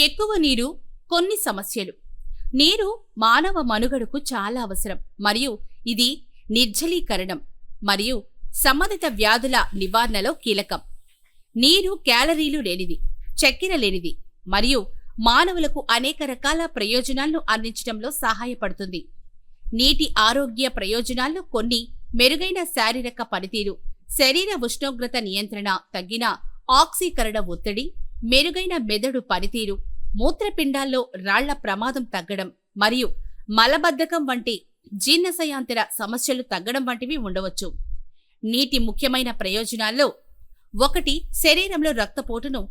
ఎక్కువ నీరు, కొన్ని సమస్యలు. నీరు మానవ మనుగడకు చాలా అవసరం మరియు ఇది నిర్జలీకరణం మరియు సంబంధిత వ్యాధుల నివారణలో కీలకం. నీరు క్యాలరీలు లేనిది, చక్కెర లేనిది మరియు మానవులకు అనేక రకాల ప్రయోజనాలను అందించడంలో సహాయపడుతుంది. నీటి ఆరోగ్య ప్రయోజనాలు కొన్ని: మెరుగైన శారీరక పనితీరు, శరీర ఉష్ణోగ్రత నియంత్రణ, తగ్గిన ఆక్సీకరణ ఒత్తిడి, మెరుగైన మెదడు పనితీరు, మూత్రపిండాల్లో రాళ్ల ప్రమాదం తగ్గడం మరియు మలబద్ధకం వంటి జీర్ణశయాంతర సమస్యలు తగ్గడం వంటివి ఉండవచ్చు. నీటి ముఖ్యమైన ప్రయోజనాల్లో 1. శరీరంలో రక్తపోటును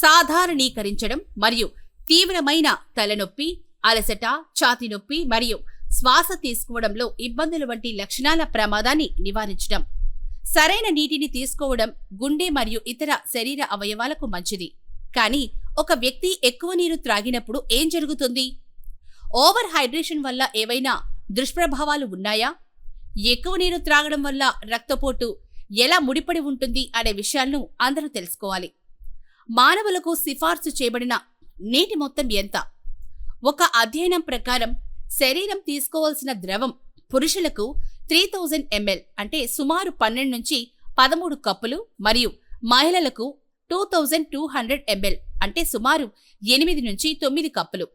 సాధారణీకరించడం మరియు తీవ్రమైన తలనొప్పి, అలసట, ఛాతీ నొప్పి మరియు శ్వాస తీసుకోవడంలో ఇబ్బందులు వంటి లక్షణాల ప్రమాదాన్ని నివారించడం. సరైన నీటిని తీసుకోవడం గుండె మరియు ఇతర శరీర అవయవాలకు మంచిది. కానీ ఒక వ్యక్తి ఎక్కువ నీరు త్రాగినప్పుడు ఏం జరుగుతుంది? ఓవర్ హైడ్రేషన్ వల్ల ఏవైనా దుష్ప్రభావాలు ఉన్నాయా? ఎక్కువ నీరు త్రాగడం వల్ల రక్తపోటు ఎలా ముడిపడి ఉంటుంది అనే విషయాలను అందరూ తెలుసుకోవాలి. మానవులకు సిఫార్సు చేయబడిన నీటి మొత్తం ఎంత? ఒక అధ్యయనం ప్రకారం శరీరం తీసుకోవాల్సిన ద్రవం పురుషులకు 3000 ml అంటే సుమారు 12 నుంచి 13 కప్పులు మరియు మహిళలకు 2200 ml అంటే సుమారు 8 నుంచి 9 కప్పులు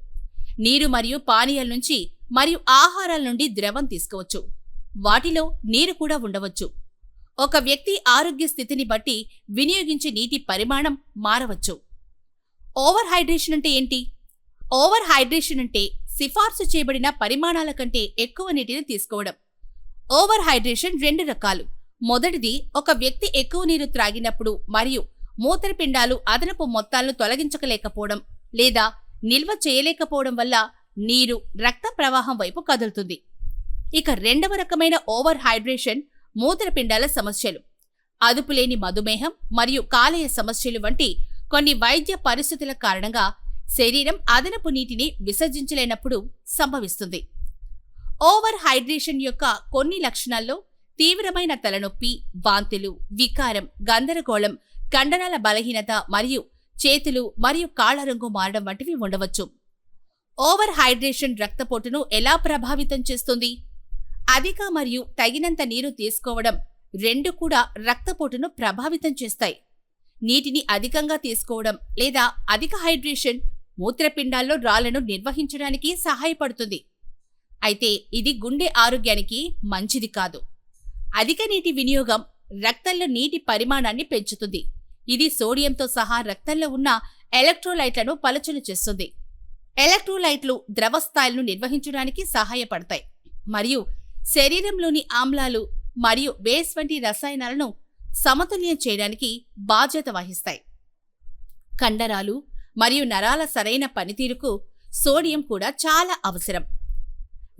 నీరు మరియు పానీయాల నుంచి మరియు ఆహారాల నుండి ద్రవం తీసుకోవచ్చు. వాటిలో నీరు కూడా ఉండవచ్చు. ఒక వ్యక్తి ఆరోగ్య స్థితిని బట్టి వినియోగించే నీటి పరిమాణం మారవచ్చు. ఓవర్ హైడ్రేషన్ అంటే ఏంటి? ఓవర్ హైడ్రేషన్ అంటే సిఫార్సు చేయబడిన పరిమాణాల కంటే ఎక్కువ నీటిని తీసుకోవడం. ఓవర్ హైడ్రేషన్ 2 రకాలు. మొదటిది, ఒక వ్యక్తి ఎక్కువ నీరు త్రాగినప్పుడు మరియు మూత్రపిండాలు అదనపు మొత్తాలను తొలగించలేకపోవడం లేదా నిల్వ చేయలేకపోవడం వల్ల నీరు రక్త ప్రవాహం వైపు కదులుతుంది. ఇక రెండవ రకమైన ఓవర్ హైడ్రేషన్ మూత్రపిండాల సమస్యలు, అదుపులేని మధుమేహం మరియు కాలేయ సమస్యలు వంటి కొన్ని వైద్య పరిస్థితుల కారణంగా శరీరం అదనపు నీటిని విసర్జించలేనప్పుడు సంభవిస్తుంది. ఓవర్ హైడ్రేషన్ యొక్క కొన్ని లక్షణాల్లో తీవ్రమైన తలనొప్పి, వాంతులు, వికారం, గందరగోళం, కండరాల బలహీనత మరియు చేతులు మరియు కాళ్ల రంగు మారడం వంటివి ఉండవచ్చు. ఓవర్ హైడ్రేషన్ రక్తపోటును ఎలా ప్రభావితం చేస్తుంది? అధిక మరియు తగినంత నీరు తీసుకోవడం రెండు కూడా రక్తపోటును ప్రభావితం చేస్తాయి. నీటిని అధికంగా తీసుకోవడం లేదా అధిక హైడ్రేషన్ మూత్రపిండాల్లో రాళ్లను నిర్వహించడానికి సహాయపడుతుంది. అయితే ఇది గుండె ఆరోగ్యానికి మంచిది కాదు. అధిక నీటి వినియోగం రక్తంలో నీటి పరిమాణాన్ని పెంచుతుంది. ఇది సోడియంతో సహా రక్తంలో ఉన్న ఎలక్ట్రోలైట్లను పలచన చేస్తుంది. ఎలక్ట్రోలైట్లు ద్రవ స్థాయిలను నిర్వహించడానికి సహాయపడతాయి మరియు శరీరంలోని ఆమ్లాలు మరియు బేస్ వంటి రసాయనాలను సమతుల్యం చేయడానికి బాధ్యత వహిస్తాయి. కండరాలు మరియు నరాల సరైన పనితీరుకు సోడియం కూడా చాలా అవసరం.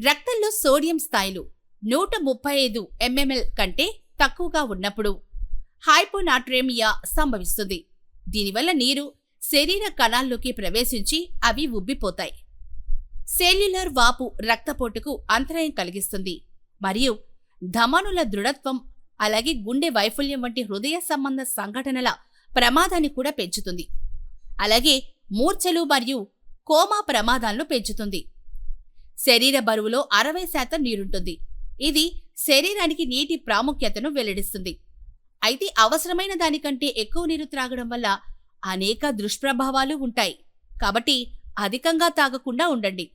రక్తంలో సోడియం స్థాయిలు 135 mml కంటే తక్కువగా ఉన్నప్పుడు హైపోనాట్రేమియా సంభవిస్తుంది. దీనివల్ల నీరు శరీర కణాల్లోకి ప్రవేశించి అవి ఉబ్బిపోతాయి. సెల్యులర్ వాపు రక్తపోటుకు అంతరాయం కలిగిస్తుంది మరియు ధమనుల దృఢత్వం అలాగే గుండె వైఫల్యం వంటి హృదయ సంబంధ సంఘటనల ప్రమాదాన్ని కూడా పెంచుతుంది. అలాగే మూర్ఛలు మరియు కోమా ప్రమాదాలను పెంచుతుంది. శరీర బరువులో 60% నీరుంటుంది. ఇది శరీరానికి నీటి ప్రాముఖ్యతను వెల్లడిస్తుంది. అయితే అవసరమైన దానికంటే ఎక్కువ నీరు త్రాగడం వల్ల అనేక దుష్ప్రభావాలు ఉంటాయి. కాబట్టి అధికంగా తాగకుండా ఉండండి.